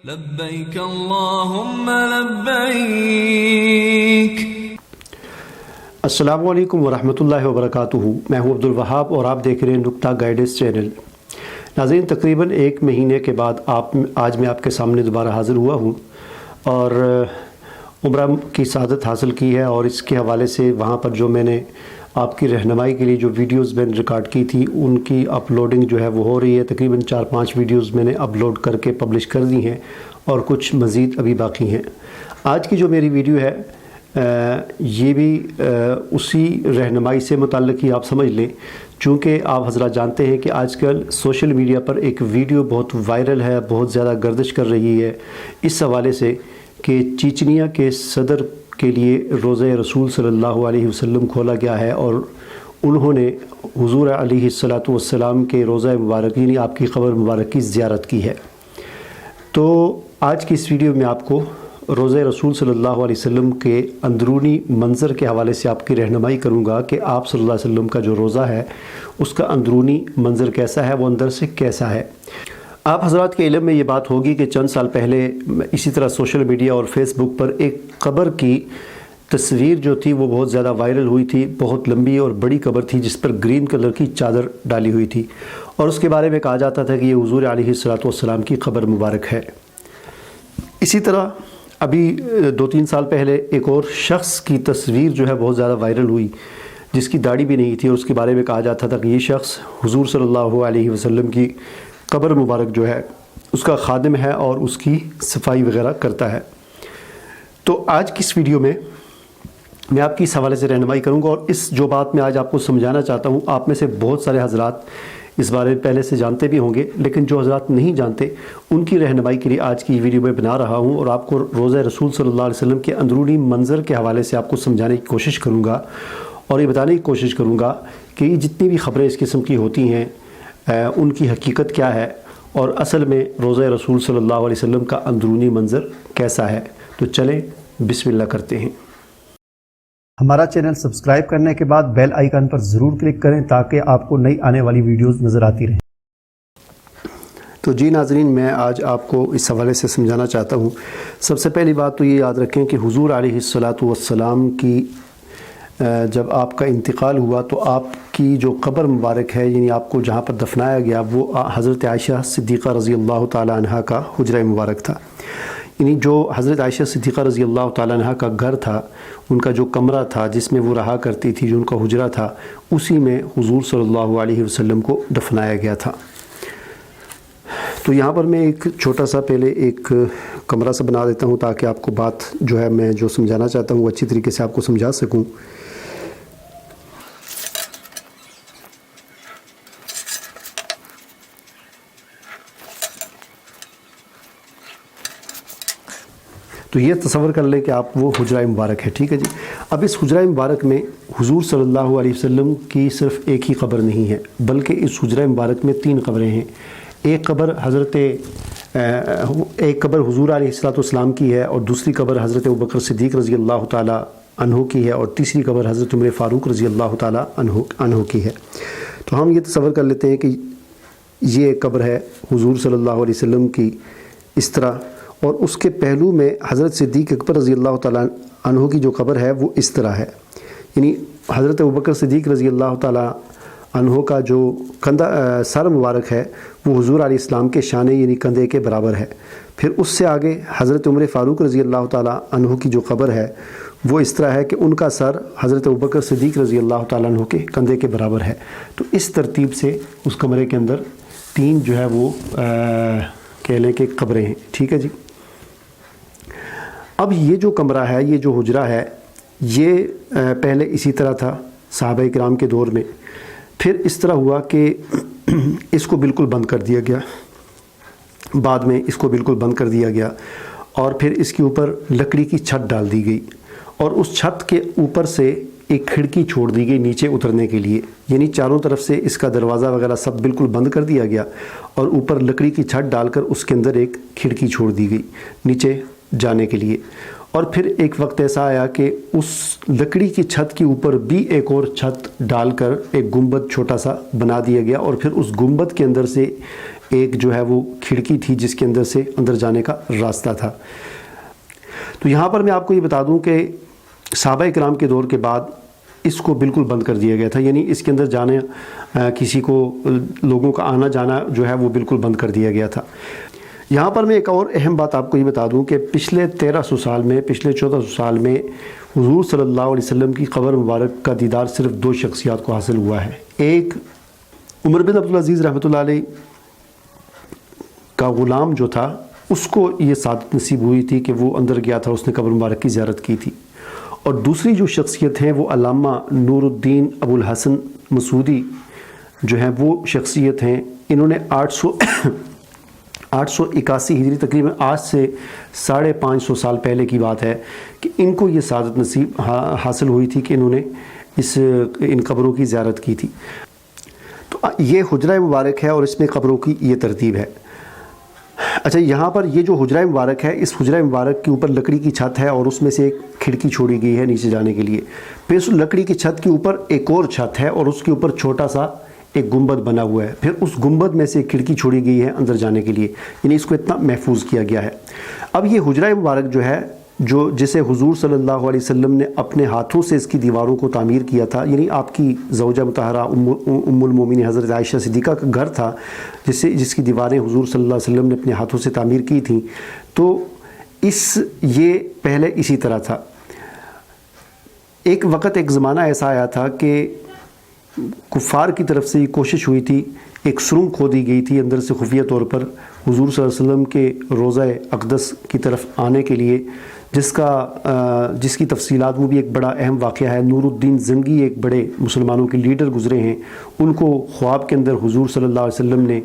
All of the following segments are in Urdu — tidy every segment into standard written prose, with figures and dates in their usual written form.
لبیک اللہم لبیک۔ السلام علیکم ورحمۃ اللہ وبرکاتہ۔ میں ہوں عبد الوہاب اور آپ دیکھ رہے ہیں نقطہ گائیڈنس چینل۔ ناظرین، تقریباً 1 مہینے کے بعد آج میں آپ کے سامنے دوبارہ حاضر ہوا ہوں اور عمرہ کی سعادت حاصل کی ہے، اور اس کے حوالے سے وہاں پر جو میں نے آپ کی رہنمائی کے لیے جو ویڈیوز میں نے ریکارڈ کی تھی ان کی اپلوڈنگ جو ہے وہ ہو رہی ہے۔ تقریباً 4-5 ویڈیوز میں نے اپلوڈ کر کے پبلش کر دی ہیں اور کچھ مزید ابھی باقی ہیں۔ آج کی جو میری ویڈیو ہے یہ بھی اسی رہنمائی سے متعلق ہی آپ سمجھ لیں، چونکہ آپ حضرات جانتے ہیں کہ آج کل سوشل میڈیا پر ایک ویڈیو بہت وائرل ہے، بہت زیادہ گردش کر رہی ہے اس حوالے سے کہ چیچنیا کے صدر کے لیے روضہ رسول صلی اللہ علیہ وسلم کھولا گیا ہے، اور انہوں نے حضور علیہ السلام کے روضہ مبارک یعنی آپ کی قبر مبارک کی زیارت کی ہے۔ تو آج کی اس ویڈیو میں آپ کو روضہ رسول صلی اللہ علیہ وسلم کے اندرونی منظر کے حوالے سے آپ کی رہنمائی کروں گا کہ آپ صلی اللہ علیہ وسلم کا جو روضہ ہے اس کا اندرونی منظر کیسا ہے، وہ اندر سے کیسا ہے۔ آپ حضرات کے علم میں یہ بات ہوگی کہ چند سال پہلے اسی طرح سوشل میڈیا اور فیس بک پر ایک قبر کی تصویر جو تھی وہ بہت زیادہ وائرل ہوئی تھی۔ بہت لمبی اور بڑی قبر تھی جس پر گرین کلر کی چادر ڈالی ہوئی تھی، اور اس کے بارے میں کہا جاتا تھا کہ یہ حضور علیہ السلام کی قبر مبارک ہے۔ اسی طرح ابھی 2-3 سال پہلے ایک اور شخص کی تصویر جو ہے بہت زیادہ وائرل ہوئی جس کی داڑھی بھی نہیں تھی، اور اس کے بارے میں کہا جاتا تھا کہ یہ شخص حضور صلی اللہ علیہ وسلم کی قبر مبارک جو ہے اس کا خادم ہے اور اس کی صفائی وغیرہ کرتا ہے۔ تو آج کی اس ویڈیو میں آپ کی اس حوالے سے رہنمائی کروں گا، اور اس جو بات میں آج آپ کو سمجھانا چاہتا ہوں، آپ میں سے بہت سارے حضرات اس بارے میں پہلے سے جانتے بھی ہوں گے، لیکن جو حضرات نہیں جانتے ان کی رہنمائی کے لیے آج کی ویڈیو میں بنا رہا ہوں، اور آپ کو روضہ رسول صلی اللہ علیہ وسلم کے اندرونی منظر کے حوالے سے آپ کو سمجھانے کی کوشش کروں گا، اور یہ بتانے کی کوشش کروں گا کہ یہ جتنی بھی خبریں اس قسم کی ہوتی ہیں ان کی حقیقت کیا ہے، اور اصل میں روضہ رسول صلی اللہ علیہ وسلم کا اندرونی منظر کیسا ہے۔ تو چلیں بسم اللہ کرتے ہیں۔ ہمارا چینل سبسکرائب کرنے کے بعد بیل آئیکن پر ضرور کلک کریں تاکہ آپ کو نئی آنے والی ویڈیوز نظر آتی رہیں۔ تو جی ناظرین، میں آج آپ کو اس حوالے سے سمجھانا چاہتا ہوں۔ سب سے پہلی بات تو یہ یاد رکھیں کہ حضور علیہ السلام کی جب آپ کا انتقال ہوا تو آپ کی جو قبر مبارک ہے یعنی آپ کو جہاں پر دفنایا گیا وہ حضرت عائشہ صدیقہ رضی اللہ تعالیٰ عنہ کا حجرہ مبارک تھا۔ یعنی جو حضرت عائشہ صدیقہ رضی اللہ تعالیٰ عنہ کا گھر تھا، ان کا جو کمرہ تھا جس میں وہ رہا کرتی تھی، جو ان کا حجرہ تھا، اسی میں حضور صلی اللہ علیہ وسلم کو دفنایا گیا تھا۔ تو یہاں پر میں ایک چھوٹا سا پہلے ایک کمرہ سا بنا دیتا ہوں تاکہ آپ کو بات جو ہے میں جو سمجھانا چاہتا ہوں وہ اچھی طریقے سے آپ کو سمجھا سکوں۔ تو یہ تصور کر لیں کہ آپ وہ حجرہ مبارک ہے، ٹھیک ہے جی۔ اب اس حجرہ مبارک میں حضور صلی اللہ علیہ وسلم کی صرف ایک ہی قبر نہیں ہے، بلکہ اس حجرہ مبارک میں 3 قبریں ہیں۔ ایک قبر حضور علیہ السلام کی ہے، اور دوسری قبر حضرت ابوبکر صدیق رضی اللہ تعالیٰ عنہ کی ہے، اور تیسری قبر حضرت عمر فاروق رضی اللہ تعالیٰ عنہ کی ہے۔ تو ہم یہ تصور کر لیتے ہیں کہ یہ ایک قبر ہے حضور صلی اللہ علیہ وسلم کی اس طرح، اور اس کے پہلو میں حضرت صدیق اکبر رضی اللہ تعالیٰ عنہ کی جو قبر ہے وہ اس طرح ہے، یعنی حضرت ابوبکر صدیق رضی اللہ تعالیٰ عنہ کا جو سر مبارک ہے وہ حضور علیہ السلام کے شانے یعنی کندھے کے برابر ہے۔ پھر اس سے آگے حضرت عمر فاروق رضی اللہ تعالیٰ عنہ کی جو قبر ہے وہ اس طرح ہے کہ ان کا سر حضرت ابوبکر صدیق رضی اللہ تعالیٰ عنہ کے کندھے کے برابر ہے۔ تو اس ترتیب سے اس کمرے کے اندر 3 جو ہے وہ کہہ لیں کہ قبریں ہیں، ٹھیک ہے جی۔ اب یہ جو کمرہ ہے، یہ جو حجرہ ہے، یہ پہلے اسی طرح تھا صحابہ کرام کے دور میں، پھر اس طرح ہوا کہ اس کو بالکل بند کر دیا گیا، بعد میں اس کو بالکل بند کر دیا گیا، اور پھر اس کے اوپر لکڑی کی چھت ڈال دی گئی، اور اس چھت کے اوپر سے ایک کھڑکی چھوڑ دی گئی نیچے اترنے کے لیے، یعنی چاروں طرف سے اس کا دروازہ وغیرہ سب بالکل بند کر دیا گیا، اور اوپر لکڑی کی چھت ڈال کر اس کے اندر ایک کھڑکی چھوڑ دی گئی نیچے جانے کے لیے۔ اور پھر ایک وقت ایسا آیا کہ اس لکڑی کی چھت کے اوپر بھی ایک اور چھت ڈال کر ایک گنبد چھوٹا سا بنا دیا گیا، اور پھر اس گنبد کے اندر سے ایک جو ہے وہ کھڑکی تھی جس کے اندر سے اندر جانے کا راستہ تھا۔ تو یہاں پر میں آپ کو یہ بتا دوں کہ صحابہ کرام کے دور کے بعد اس کو بالکل بند کر دیا گیا تھا، یعنی اس کے اندر جانے کسی کو لوگوں کا آنا جانا جو ہے وہ بالکل بند کر دیا گیا تھا۔ یہاں پر میں ایک اور اہم بات آپ کو یہ بتا دوں کہ پچھلے 1300 سال میں، پچھلے 1400 سال میں حضور صلی اللہ علیہ وسلم کی قبر مبارک کا دیدار صرف 2 شخصیات کو حاصل ہوا ہے۔ ایک عمر بن عبدالعزیز رحمۃ اللہ علیہ کا غلام جو تھا، اس کو یہ سعادت نصیب ہوئی تھی کہ وہ اندر گیا تھا، اس نے قبر مبارک کی زیارت کی تھی۔ اور دوسری جو شخصیت ہیں وہ علامہ نور الدین ابو الحسن مسعودی جو ہیں، وہ شخصیت ہیں، انہوں نے 881 ہجری، تقریباً آج سے 550 سال پہلے کی بات ہے کہ ان کو یہ سعادت نصیب حاصل ہوئی تھی کہ انہوں نے ان قبروں کی زیارت کی تھی۔ تو یہ حجرہ مبارک ہے اور اس میں قبروں کی یہ ترتیب ہے۔ اچھا، یہاں پر یہ جو حجرہ مبارک ہے، اس حجرہ مبارک کے اوپر لکڑی کی چھت ہے اور اس میں سے ایک کھڑکی چھوڑی گئی ہے نیچے جانے کے لیے۔ پھر اس لکڑی کی چھت کے اوپر ایک اور چھت ہے اور اس کے اوپر چھوٹا سا ایک گنبد بنا ہوا ہے۔ پھر اس گنبد میں سے ایک کھڑکی چھوڑی گئی ہے اندر جانے کے لیے، یعنی اس کو اتنا محفوظ کیا گیا ہے۔ اب یہ حجرہ مبارک جو ہے، جسے حضور صلی اللہ علیہ وسلم نے اپنے ہاتھوں سے اس کی دیواروں کو تعمیر کیا تھا، یعنی آپ کی زوجہ مطہرہ ام المومنین حضرت عائشہ صدیقہ کا گھر تھا، جس کی دیواریں حضور صلی اللہ علیہ وسلم نے اپنے ہاتھوں سے تعمیر کی تھیں۔ تو یہ پہلے اسی طرح تھا۔ ایک وقت، ایک زمانہ ایسا آیا تھا کہ کفار کی طرف سے یہ کوشش ہوئی تھی، ایک سرنگ کھودی گئی تھی اندر سے خفیہ طور پر حضور صلی اللہ علیہ وسلم کے روضہ اقدس کی طرف آنے کے لیے، جس کی تفصیلات، وہ بھی ایک بڑا اہم واقعہ ہے۔ نور الدین زنگی ایک بڑے مسلمانوں کے لیڈر گزرے ہیں، ان کو خواب کے اندر حضور صلی اللہ علیہ وسلم نے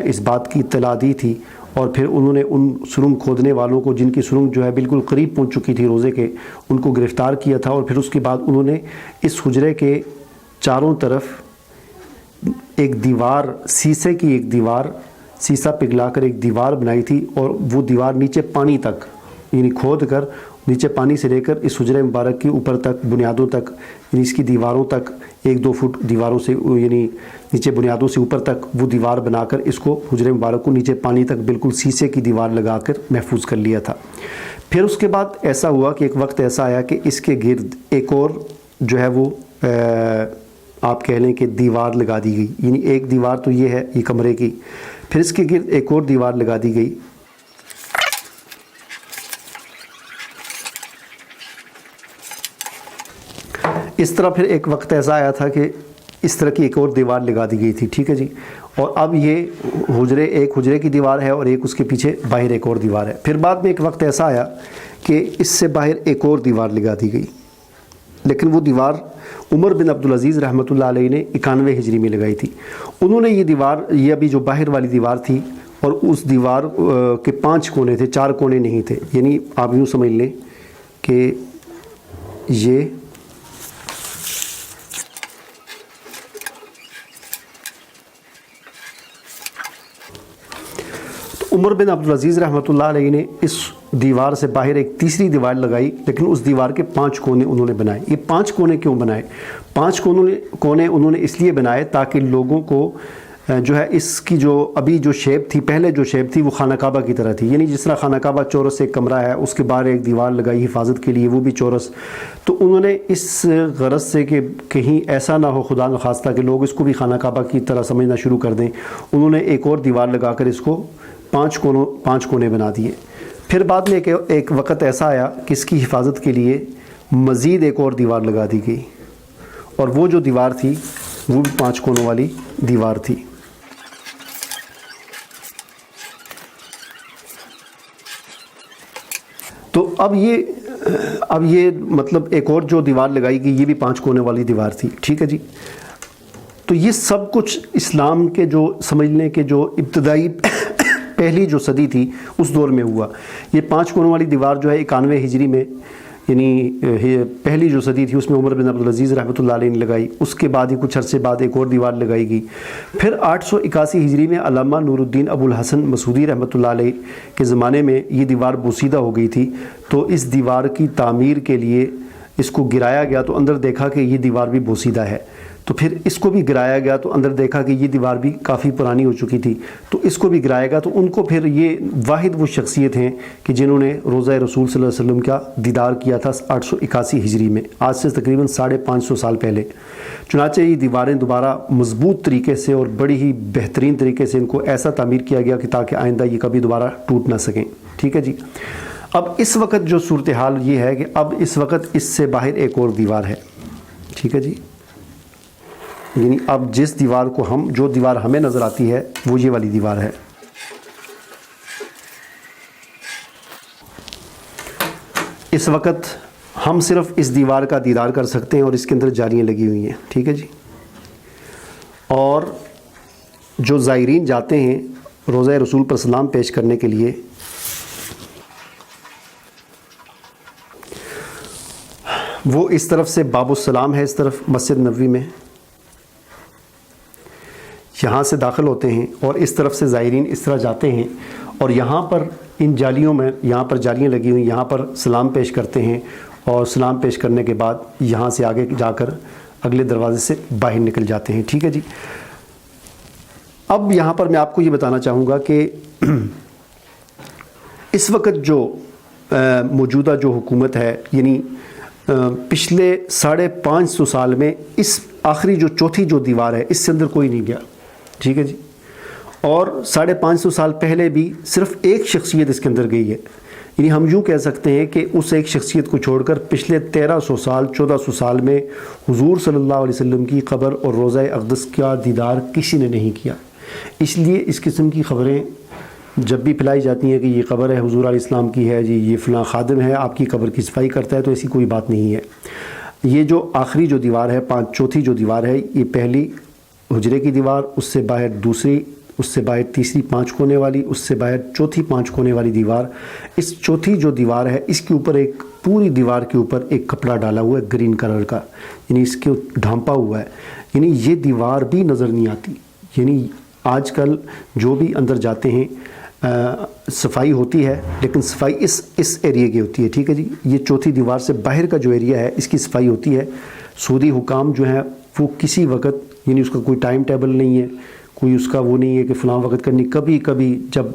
اس بات کی اطلاع دی تھی، اور پھر انہوں نے ان سرنگ کھودنے والوں کو، جن کی سرنگ جو ہے بالکل قریب پہنچ چکی تھی روضے کے، ان کو گرفتار کیا تھا، اور پھر اس کے بعد انہوں نے اس حجرے کے چاروں طرف ایک دیوار، شیشے کی ایک دیوار، شیشہ پگھلا کر ایک دیوار بنائی تھی، اور وہ دیوار نیچے پانی تک، یعنی کھود کر نیچے پانی سے لے کر اس حجرہ مبارک کے اوپر تک، بنیادوں تک، یعنی اس کی دیواروں تک 1-2 فٹ دیواروں سے، یعنی نیچے بنیادوں سے اوپر تک وہ دیوار بنا کر اس کو، حجرہ مبارک کو نیچے پانی تک بالکل شیشے کی دیوار لگا کر محفوظ کر لیا تھا۔ پھر اس کے بعد ایسا ہوا کہ ایک وقت ایسا آیا کہ اس کے گرد ایک اور جو ہے وہ آپ کہہ لیں کہ دیوار لگا دی گئی، یعنی ایک دیوار تو یہ ہے، یہ کمرے کی، پھر اس کے گرد ایک اور دیوار لگا دی گئی۔ اس طرح پھر ایک وقت ایسا آیا تھا کہ اس طرح کی ایک اور دیوار لگا دی گئی تھی، ٹھیک ہے جی۔ اور اب یہ ایک حجرے کی دیوار ہے اور ایک اس کے پیچھے باہر ایک اور دیوار ہے۔ پھر بعد میں ایک وقت ایسا آیا کہ اس سے باہر ایک اور دیوار لگا دی گئی، لیکن وہ دیوار عمر بن عبدالعزیز رحمۃ اللہ علیہ نے 91 ہجری میں لگائی تھی۔ انہوں نے یہ دیوار، یہ ابھی جو باہر والی دیوار تھی، اور اس دیوار کے 5 کونے تھے، 4 کونے نہیں تھے، یعنی آپ یوں سمجھ لیں کہ یہ عمر بن عبدالعزیز رحمۃ اللہ علیہ نے اس دیوار سے باہر ایک تیسری دیوار لگائی، لیکن اس دیوار کے 5 کونے انہوں نے بنائے۔ یہ 5 کونے کیوں بنائے؟ 5 کونے انہوں نے اس لیے بنائے تاکہ لوگوں کو جو ہے اس کی جو ابھی جو شیپ تھی، پہلے جو شیپ تھی وہ خانہ کعبہ کی طرح تھی، یعنی جس طرح خانہ کعبہ چورس ایک کمرہ ہے، اس کے باہر ایک دیوار لگائی حفاظت کے لیے، وہ بھی چورس۔ تو انہوں نے اس غرض سے کہ کہیں ایسا نہ ہو خدا نخواستہ کہ لوگ اس کو بھی خانہ کعبہ کی طرح سمجھنا شروع کر دیں، انہوں نے ایک اور دیوار لگا کر اس کو 5 کونے بنا دیے۔ پھر بعد میں ایک وقت ایسا آیا کہ اس کی حفاظت کے لیے مزید ایک اور دیوار لگا دی گئی، اور وہ جو دیوار تھی وہ بھی 5 کونوں والی دیوار تھی۔ تو اب یہ مطلب ایک اور جو دیوار لگائی گئی، یہ بھی 5 کونے والی دیوار تھی، ٹھیک ہے جی۔ تو یہ سب کچھ اسلام کے جو سمجھ لیں کہ جو ابتدائی پہلی جو صدی تھی اس دور میں ہوا۔ یہ 5 کونوں والی دیوار جو ہے 91 ہجری میں، یعنی پہلی جو صدی تھی اس میں عمر بن عبدالعزیز رحمۃ اللہ علیہ نے لگائی۔ اس کے بعد ہی کچھ عرصے بعد ایک اور دیوار لگائی گئی۔ پھر 881 ہجری میں علامہ نور الدین ابو الحسن مسعودی رحمۃ اللہ علیہ کے زمانے میں یہ دیوار بوسیدہ ہو گئی تھی، تو اس دیوار کی تعمیر کے لیے اس کو گرایا گیا، تو اندر دیکھا کہ یہ دیوار بھی بوسیدہ ہے، تو پھر اس کو بھی گرایا گیا، تو اندر دیکھا کہ یہ دیوار بھی کافی پرانی ہو چکی تھی، تو اس کو بھی گرایا گیا۔ تو ان کو پھر یہ واحد وہ شخصیت ہیں کہ جنہوں نے روضہ رسول صلی اللہ علیہ وسلم کا دیدار کیا تھا 881 ہجری میں، آج سے تقریباً 550 سال پہلے۔ چنانچہ یہ دیواریں دوبارہ مضبوط طریقے سے اور بڑی ہی بہترین طریقے سے ان کو ایسا تعمیر کیا گیا کہ تاکہ آئندہ یہ کبھی دوبارہ ٹوٹ نہ سکیں، ٹھیک ہے جی۔ اب اس وقت جو صورتحال یہ ہے کہ اب اس وقت اس سے باہر ایک اور دیوار ہے، ٹھیک ہے جی، یعنی اب جس دیوار کو جو دیوار ہمیں نظر آتی ہے وہ یہ والی دیوار ہے۔ اس وقت ہم صرف اس دیوار کا دیدار کر سکتے ہیں اور اس کے اندر جالیاں لگی ہوئی ہیں، ٹھیک ہے جی۔ اور جو زائرین جاتے ہیں روضہ رسول پر سلام پیش کرنے کے لیے، وہ اس طرف سے باب السلام ہے، اس طرف مسجد نبوی میں، یہاں سے داخل ہوتے ہیں اور اس طرف سے زائرین اس طرح جاتے ہیں اور یہاں پر ان جالیوں میں، یہاں پر جالیاں لگی ہوئی، یہاں پر سلام پیش کرتے ہیں اور سلام پیش کرنے کے بعد یہاں سے آگے جا کر اگلے دروازے سے باہر نکل جاتے ہیں، ٹھیک ہے جی۔ اب یہاں پر میں آپ کو یہ بتانا چاہوں گا کہ اس وقت جو موجودہ جو حکومت ہے، یعنی پچھلے 550 سال میں اس آخری جو چوتھی جو دیوار ہے اس سے اندر کوئی نہیں گیا، ٹھیک ہے جی۔ اور 550 سال پہلے بھی صرف ایک شخصیت اس کے اندر گئی ہے، یعنی ہم یوں کہہ سکتے ہیں کہ اس ایک شخصیت کو چھوڑ کر پچھلے 1300 سال 1400 سال میں حضور صلی اللہ علیہ وسلم کی قبر اور روضہ اقدس کا دیدار کسی نے نہیں کیا۔ اس لیے اس قسم کی خبریں جب بھی پھیلائی جاتی ہیں کہ یہ قبر ہے حضور علیہ السلام کی ہے جی، یہ فلاں خادم ہے آپ کی قبر کی صفائی کرتا ہے، تو ایسی کوئی بات نہیں ہے۔ یہ جو آخری جو دیوار ہے، چوتھی جو دیوار ہے، یہ پہلی حجرے کی دیوار، اس سے باہر دوسری، اس سے باہر تیسری 5 کونے والی، اس سے باہر چوتھی 5 کونے والی دیوار۔ اس چوتھی جو دیوار ہے اس کے اوپر ایک پوری دیوار کے اوپر ایک کپڑا ڈالا ہوا ہے گرین کلر کا، یعنی اس کے ڈھانپا ہوا ہے، یعنی یہ دیوار بھی نظر نہیں آتی۔ یعنی آج کل جو بھی اندر جاتے ہیں صفائی ہوتی ہے، لیکن صفائی اس ایریے کی ہوتی ہے، ٹھیک ہے جی۔ یہ چوتھی دیوار سے باہر کا جو ایریا ہے اس کی صفائی ہوتی ہے۔ سعودی حکام جو ہیں وہ کسی وقت، یعنی اس کا کوئی ٹائم ٹیبل نہیں ہے، کوئی اس کا وہ نہیں ہے کہ فلاں وقت کرنی، کبھی کبھی جب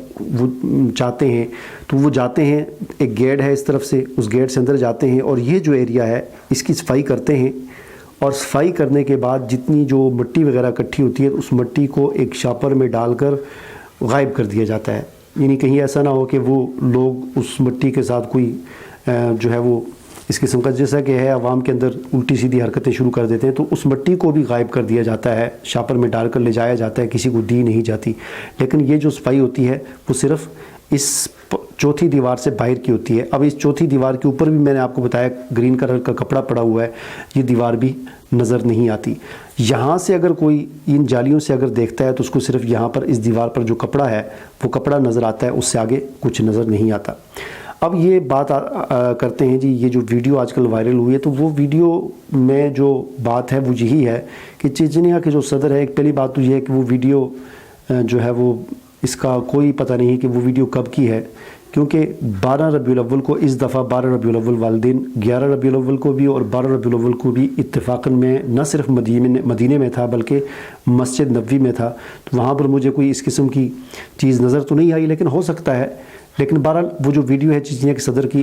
وہ چاہتے ہیں تو وہ جاتے ہیں، ایک گیٹ ہے اس طرف سے، اس گیٹ سے اندر جاتے ہیں اور یہ جو ایریا ہے اس کی صفائی کرتے ہیں، اور صفائی کرنے کے بعد جتنی جو مٹی وغیرہ اکٹھی ہوتی ہے اس مٹی کو ایک شاپر میں ڈال کر غائب کر دیا جاتا ہے، یعنی کہیں ایسا نہ ہو کہ وہ لوگ اس مٹی کے ساتھ کوئی جو ہے وہ اس قسم کا، جیسا کہ ہے عوام کے اندر الٹی سیدھی حرکتیں شروع کر دیتے ہیں، تو اس مٹی کو بھی غائب کر دیا جاتا ہے، شاپر میں ڈال کر لے جایا جاتا ہے، کسی کو دی نہیں جاتی۔ لیکن یہ جو صفائی ہوتی ہے وہ صرف اس چوتھی دیوار سے باہر کی ہوتی ہے۔ اب اس چوتھی دیوار کے اوپر بھی میں نے آپ کو بتایا گرین کلر کا کپڑا پڑا ہوا ہے، یہ دیوار بھی نظر نہیں آتی۔ یہاں سے اگر کوئی ان جالیوں سے اگر دیکھتا ہے تو اس کو صرف یہاں پر اس دیوار پر جو کپڑا ہے وہ کپڑا نظر آتا ہے، اس سے آگے کچھ نظر نہیں آتا۔ اب یہ بات کرتے ہیں جی، یہ جو ویڈیو آج کل وائرل ہوئی ہے، تو وہ ویڈیو میں جو بات ہے وہ یہی ہے کہ چیچنیا کے جو صدر ہے، ایک پہلی بات تو یہ ہے کہ وہ ویڈیو جو ہے وہ اس کا کوئی پتہ نہیں کہ وہ ویڈیو کب کی ہے، کیونکہ 12 ربیع الاول کو اس دفعہ 12 ربیع الاول والدین 11 ربیع الاول کو بھی اور 12 ربیع الاول کو بھی اتفاقاً میں نہ صرف مدینے میں تھا بلکہ مسجد نبوی میں تھا، تو وہاں پر مجھے کوئی اس قسم کی چیز نظر تو نہیں آئی، لیکن ہو سکتا ہے۔ لیکن بہرحال وہ جو ویڈیو ہے چیچنیا کے صدر کی،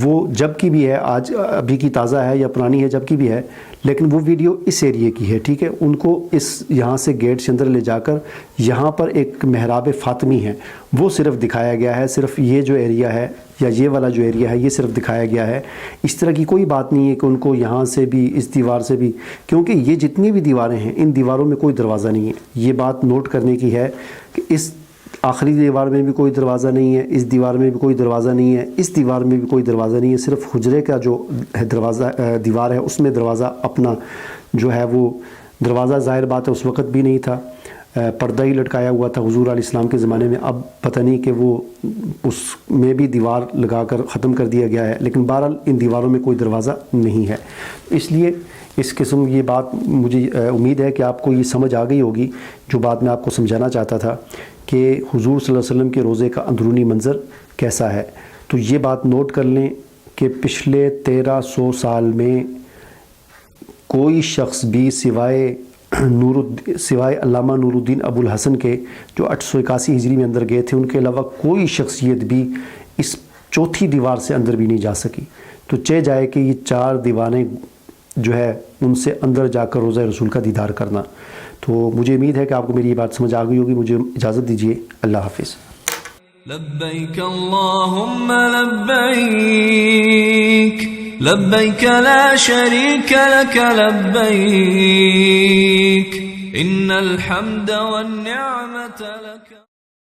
وہ جب کی بھی ہے، آج ابھی کی تازہ ہے یا پرانی ہے، جب کی بھی ہے، لیکن وہ ویڈیو اس ایریے کی ہے، ٹھیک ہے۔ ان کو یہاں سے گیٹ سے اندر لے جا کر یہاں پر ایک محراب فاطمی ہے وہ صرف دکھایا گیا ہے، صرف یہ جو ایریا ہے یا یہ والا جو ایریا ہے یہ صرف دکھایا گیا ہے۔ اس طرح کی کوئی بات نہیں ہے کہ ان کو یہاں سے بھی اس دیوار سے بھی، کیونکہ یہ جتنی بھی دیواریں ہیں ان دیواروں میں کوئی دروازہ نہیں ہے۔ یہ بات نوٹ کرنے کی ہے کہ اس آخری دیوار میں بھی کوئی دروازہ نہیں ہے، اس دیوار میں بھی کوئی دروازہ نہیں ہے، اس دیوار میں بھی کوئی دروازہ نہیں ہے، صرف حجرے کا جو دروازہ دیوار ہے اس میں دروازہ اپنا جو ہے وہ دروازہ ظاہر بات ہے اس وقت بھی نہیں تھا، پردہ ہی لٹکایا ہوا تھا حضور علیہ السلام کے زمانے میں، اب پتہ نہیں کہ وہ اس میں بھی دیوار لگا کر ختم کر دیا گیا ہے، لیکن بہرحال ان دیواروں میں کوئی دروازہ نہیں ہے۔ اس لیے اس قسم یہ بات مجھے امید ہے کہ آپ کو یہ سمجھ آ گئی ہوگی جو بات میں آپ کو سمجھانا چاہتا تھا کہ حضور صلی اللہ علیہ وسلم کے روزے کا اندرونی منظر کیسا ہے۔ تو یہ بات نوٹ کر لیں کہ پچھلے 1300 سال میں کوئی شخص بھی سوائے علامہ نور الدین ابو الحسن کے جو 881 ہجری میں اندر گئے تھے، ان کے علاوہ کوئی شخصیت بھی اس چوتھی دیوار سے اندر بھی نہیں جا سکی. تو چہ جائے کہ یہ 4 دیوانے جو ہے ان سے اندر جا کر روضہ رسول کا دیدار کرنا. تو مجھے امید ہے کہ آپ کو میری یہ بات سمجھ آ گئی ہوگی. مجھے اجازت دیجیے. اللہ حافظ. لبيك اللهم لبيك لبيك لا شريك لك لبيك إن الحمد والنعمة لك.